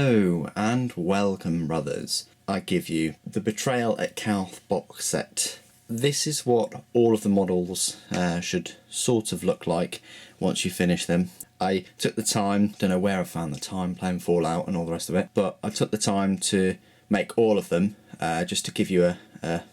Hello and welcome, brothers. I give you the Betrayal at Calth box set. This is what all of the models should sort of look like once you finish them. I took the time, don't know where I found the time playing Fallout and all the rest of it, but I took the time to make all of them just to give you a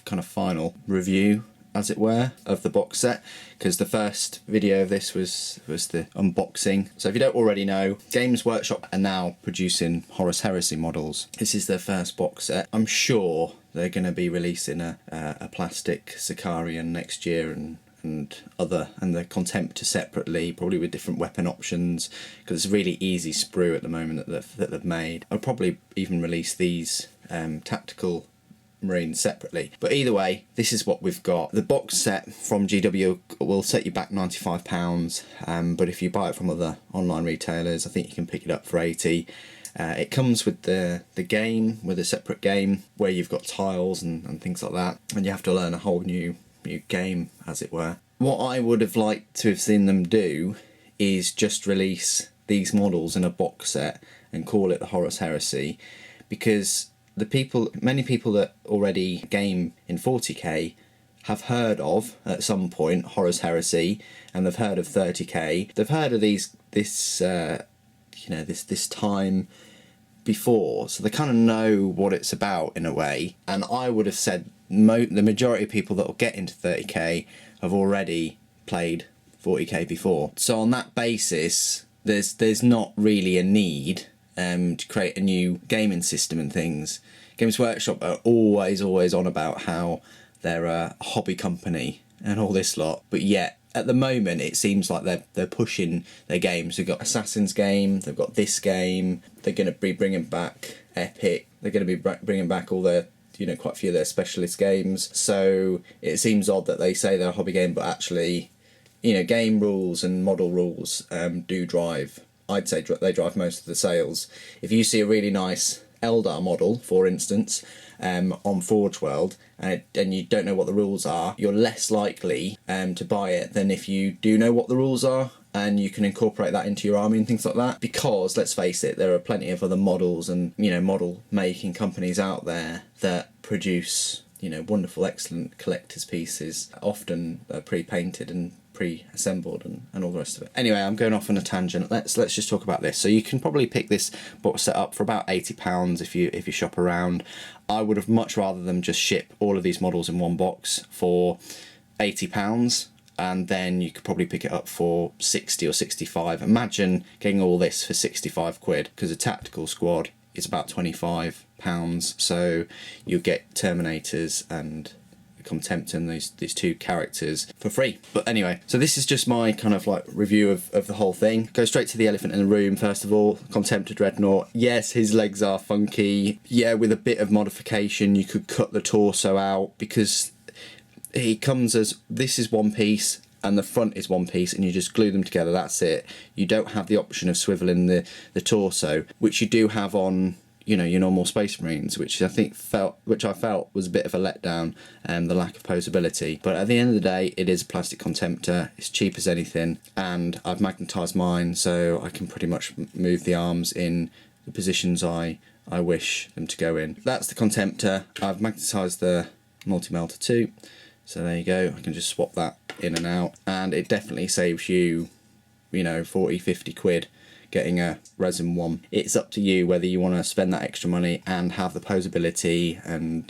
kind of final review, as it were, of the box set, because the first video of this was the unboxing. So if you don't already know, Games Workshop are now producing Horus Heresy models. This is their first box set. I'm sure they're going to be releasing a plastic Sicarian next year and the Contemptor separately, probably with different weapon options, because it's a really easy sprue at the moment that they've made. I'll probably even release these tactical Marines separately, but either way, this is what we've got. The box set from GW will set you back £95, but if you buy it from other online retailers, I think you can pick it up for 80. It comes with the game, with a separate game where you've got tiles and things like that, and you have to learn a whole new game, as it were. What I would have liked to have seen them do is just release these models in a box set and call it the Horus Heresy, because many people that already game in 40k have heard of, at some point, Horus Heresy, and they've heard of 30k. They've heard of this time before, so they kind of know what it's about in a way. And I would have said the majority of people that will get into 30k have already played 40k before. So on that basis, there's not really a need to create a new gaming system and things. Games Workshop are always on about how they're a hobby company and all this lot, but yet at the moment it seems like they're pushing their games. They've got Assassin's game, they've got this game, they're going to be bringing back Epic, they're going to be bringing back all their, quite a few of their specialist games. So it seems odd that they say they're a hobby game, but actually, game rules and model rules do drive. I'd say they drive most of the sales. If you see a really nice Eldar model, for instance, on Forge World, and you don't know what the rules are, you're less likely to buy it than if you do know what the rules are and you can incorporate that into your army and things like that. Because, let's face it, there are plenty of other models and model making companies out there that produce wonderful, excellent collector's pieces, often pre-painted and pre-assembled and all the rest of it. Anyway, I'm going off on a tangent. Let's just talk about this. So you can probably pick this box set up for about £80 if you shop around. I would have much rather them just ship all of these models in one box for £80, and then you could probably pick it up for 60 or 65. Imagine getting all this for 65 quid, because a tactical squad is about £25, so you get Terminators and Contemptor and these two characters for free. But anyway, so this is just my kind of like review of the whole thing. Go straight to the elephant in the room. First of all, Contemptor Dreadnought. Yes, his legs are funky. Yeah, with a bit of modification you could cut the torso out, because he comes as, this is one piece and the front is one piece, and you just glue them together, that's it. You don't have the option of swiveling the torso, which you do have on your normal Space Marines, which I felt was a bit of a letdown, the lack of posability. But at the end of the day, it is a plastic Contemptor. It's cheap as anything, and I've magnetised mine so I can pretty much move the arms in the positions I wish them to go in. That's the Contemptor. I've magnetised the multi-melter too, so there you go. I can just swap that in and out, and it definitely saves you 40, 50 quid getting a resin one. It's up to you whether you want to spend that extra money and have the posability and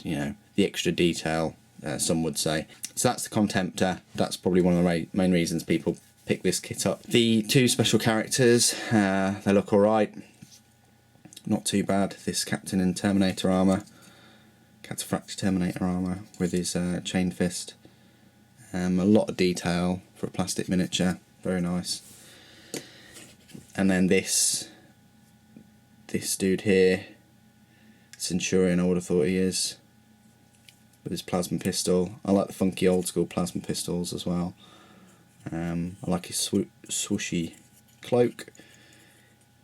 the extra detail, some would say. So that's the Contemptor. That's probably one of the main reasons people pick this kit up. The two special characters, they look alright, not too bad. This Captain in Terminator armour, Cataphractic Terminator armour with his chain fist. A lot of detail for a plastic miniature, very nice. And then this dude here, Centurion, I would have thought he is, with his plasma pistol. I like the funky old school plasma pistols as well. I like his swooshy cloak.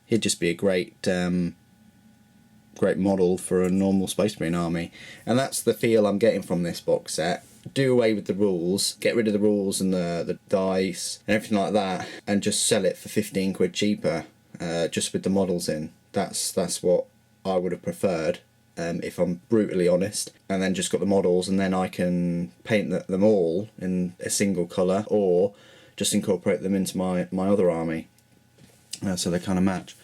He'd just be a great model for a normal Space Marine army, and that's the feel I'm getting from this box set. Do away with the rules, get rid of the rules and the dice and everything like that, and just sell it for 15 quid cheaper, just with the models in. That's what I would have preferred, if I'm brutally honest. And then just got the models, and then I can paint them all in a single colour, or just incorporate them into my other army, so they kind of match.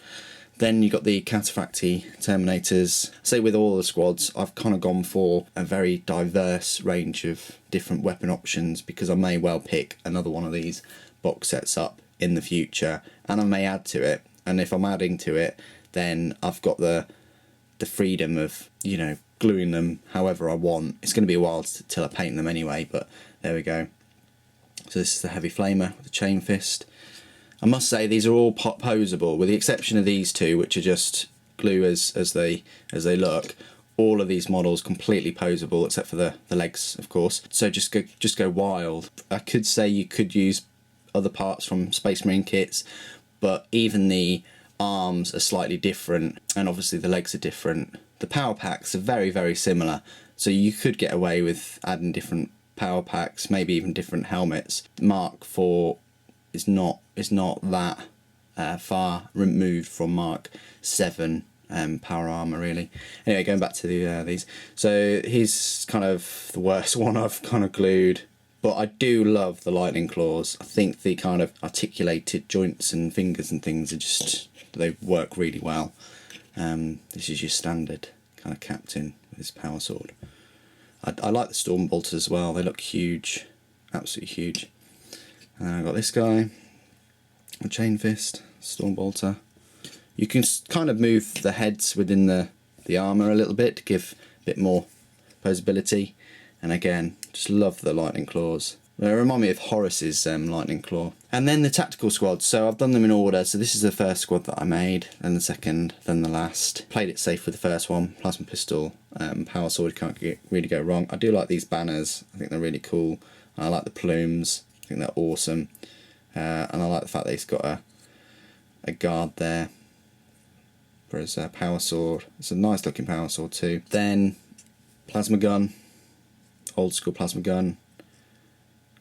Then you got the Cataphracti Terminators. Say with all the squads, I've kind of gone for a very diverse range of different weapon options, because I may well pick another one of these box sets up in the future, and I may add to it. And if I'm adding to it, then I've got the freedom of, you know, gluing them however I want. It's going to be a while till I paint them anyway, but there we go. So this is the Heavy Flamer with the Chain Fist. I must say these are all posable, with the exception of these two, which are just glue as they look. All of these models completely posable, except for the legs, of course. So just go wild. I could say you could use other parts from Space Marine kits, but even the arms are slightly different, and obviously the legs are different. The power packs are very, very similar, so you could get away with adding different power packs, maybe even different helmets. Mark IV is not that far removed from Mark 7 power armor, really. Anyway, going back to these, so he's kind of the worst one I've kind of glued, but I do love the lightning claws. I think the kind of articulated joints and fingers and things are just, they work really well. This is your standard kind of captain with his power sword. I like the storm bolters as well. They look huge, absolutely huge. And then I've got this guy, a Chain Fist, storm bolter. You can kind of move the heads within the armour a little bit to give a bit more posability. And again, just love the lightning claws. They remind me of Horus's lightning claw. And then the tactical squads. So I've done them in order. So this is the first squad that I made, then the second, then the last. Played it safe with the first one. Plasma pistol, power sword, can't really go wrong. I do like these banners. I think they're really cool. I like the plumes. I think they're awesome. And I like the fact that he's got a guard there for his power sword. It's a nice looking power sword too. Then plasma gun, old school plasma gun.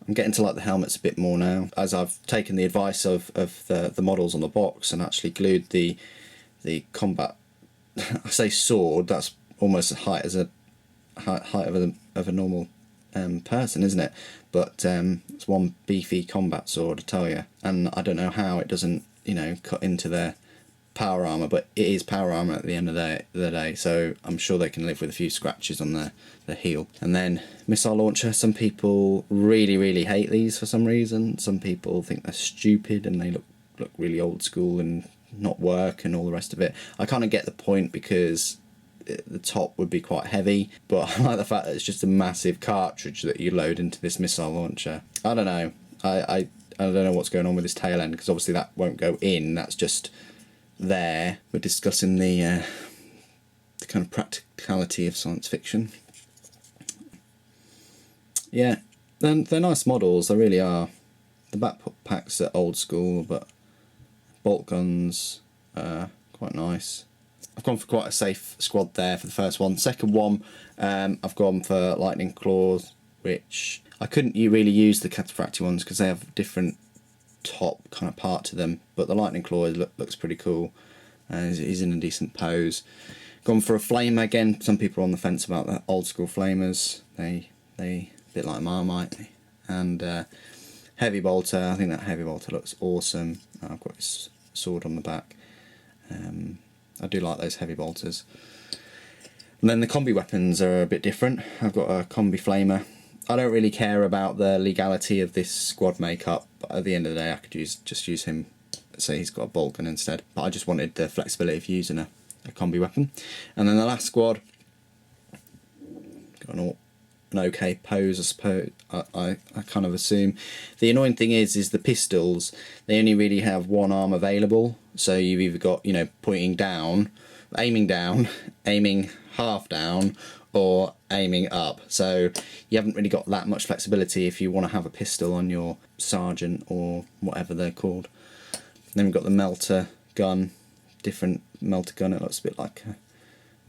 I'm getting to like the helmets a bit more now, as I've taken the advice of the models on the box and actually glued the combat. I say sword. That's almost as height of a normal person, isn't it? But it's one beefy combat sword, I tell you. And I don't know how it doesn't, you know, cut into their power armor, but it is power armor at the end of the day, so I'm sure they can live with a few scratches on their heel. And then missile launcher. Some people really hate these for some reason. Some people think they're stupid and they look really old school and not work and all the rest of it. I kind of get the point, because the top would be quite heavy, but I like the fact that it's just a massive cartridge that you load into this missile launcher. I don't know. I don't know what's going on with this tail end, because obviously that won't go in. That's just there. We're discussing the kind of practicality of science fiction. Yeah, they're nice models. They really are. The backpacks are old school, but bolt guns quite nice. I've gone for quite a safe squad there for the first one. Second one, I've gone for lightning claws, which I couldn't really use the Cataphracti ones because they have a different top kind of part to them, but the lightning claw looks pretty cool. He's in a decent pose. Gone for a flamer again. Some people are on the fence about the old school flamers. They a bit like Marmite. And heavy bolter. I think that heavy bolter looks awesome. I've got his sword on the back. I do like those heavy bolters. And then the combi weapons are a bit different. I've got a combi flamer. I don't really care about the legality of this squad makeup, but at the end of the day I could just use him. Say he's got a bolt gun instead, but I just wanted the flexibility of using a combi weapon. And then the last squad, got an okay pose, I suppose. I kind of assume. The annoying thing is the pistols, they only really have one arm available, so you've either got, you know, pointing down, aiming half down, or aiming up. So you haven't really got that much flexibility if you want to have a pistol on your sergeant or whatever they're called. Then we've got the melter gun, different melter gun. It looks a bit like a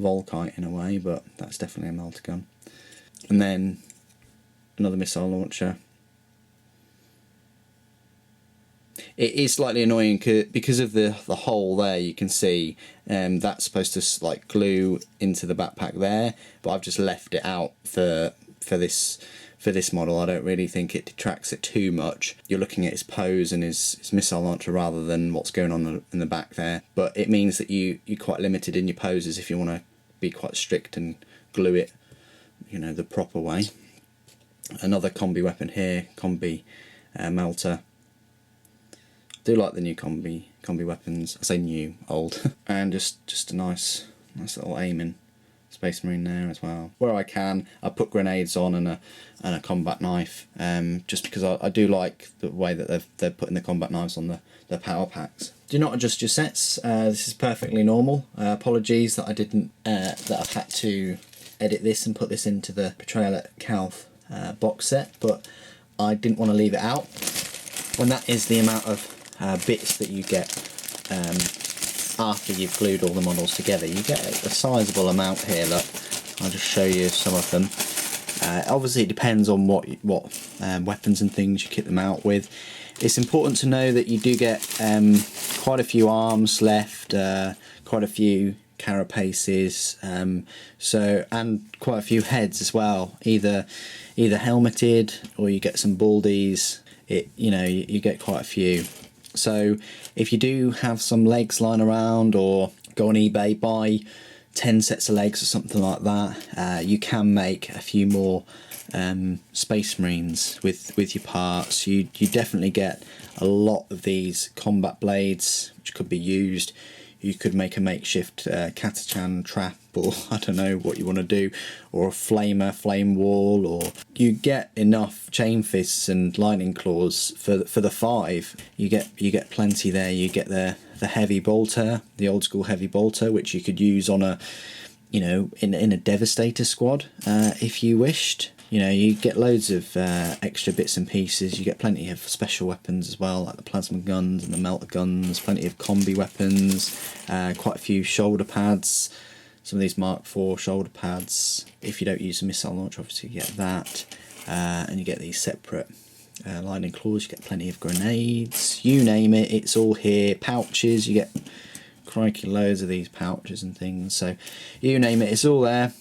Volkite in a way, but that's definitely a melter gun. And then another missile launcher. it is slightly annoying because of the hole there. You can see that's supposed to like glue into the backpack there, but I've just left it out for this model. I don't really think it detracts it too much. You're looking at his pose and his missile launcher rather than what's going on in the back there, but it means that you're quite limited in your poses if you want to be quite strict and glue it, you know, the proper way. Another combi weapon here, combi melter. I do like the new combi weapons. I say new, old. And just a nice little aiming Space Marine there as well. Where I can, I put grenades on and a combat knife, just because I do like the way that they're putting the combat knives on the power packs. Do not adjust your sets. This is perfectly normal. Apologies that I didn't that I've had to edit this and put this into the Betrayal at Calth box set, but I didn't want to leave it out. When that is the amount of bits that you get after you've glued all the models together, you get a sizable amount here. Look, I'll just show you some of them. Obviously it depends on what weapons and things you kit them out with. It's important to know that you do get quite a few arms left, quite a few carapaces, and quite a few heads as well, either helmeted or you get some baldies. You get quite a few. So if you do have some legs lying around, or go on eBay, buy 10 sets of legs or something like that, you can make a few more Space Marines with your parts. You definitely get a lot of these combat blades which could be used. You could make a makeshift Catachan trap, or I don't know what you want to do, or a flame wall, or you get enough chain fists and lightning claws for the 5. You get plenty there. You get the heavy bolter, the old school heavy bolter, which you could use on a, in a Devastator squad if you wished. You get loads of extra bits and pieces. You get plenty of special weapons as well, like the plasma guns and the melter guns, plenty of combi weapons, quite a few shoulder pads, some of these Mark IV shoulder pads. If you don't use a missile launcher, obviously you get that, and you get these separate lightning claws. You get plenty of grenades, you name it, it's all here. Pouches, you get crikey loads of these pouches and things, so you name it, it's all there.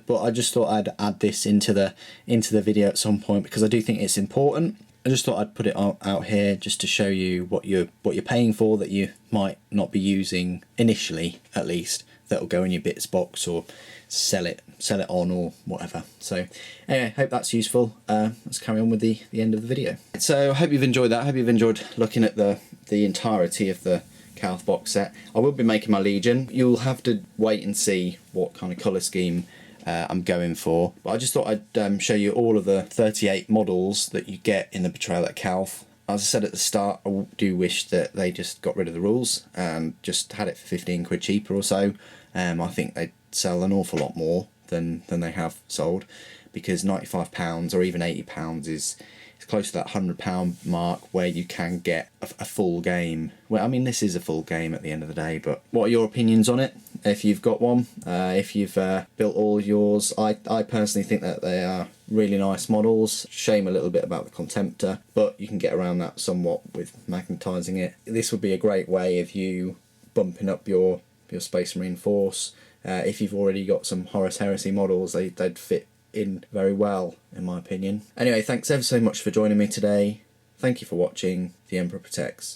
But I just thought I'd add this into the video at some point, because I do think it's important. I just thought I'd put it out here just to show you what you're paying for, that you might not be using initially, at least, that'll go in your bits box, or sell it on, or whatever. So anyway, hope that's useful. Let's carry on with the end of the video. So I hope you've enjoyed that. I hope you've enjoyed looking at the entirety of the Calth box set. I will be making my Legion. You'll have to wait and see what kind of colour scheme I'm going for, but I just thought I'd show you all of the 38 models that you get in the Betrayal at Calth. As I said at the start, I do wish that they just got rid of the rules and just had it for 15 quid cheaper or so. I think they'd sell an awful lot more than they have sold, because £95 or even £80 is close to that £100 mark where you can get a full game. Well, I mean, this is a full game at the end of the day, but what are your opinions on it? If you've got one, if you've built all yours, I personally think that they are really nice models. Shame a little bit about the Contemptor, but you can get around that somewhat with magnetising it. This would be a great way of you bumping up your Space Marine force. If you've already got some Horus Heresy models, they'd fit in very well, in my opinion. Anyway, thanks ever so much for joining me today. Thank you for watching. The Emperor Protects.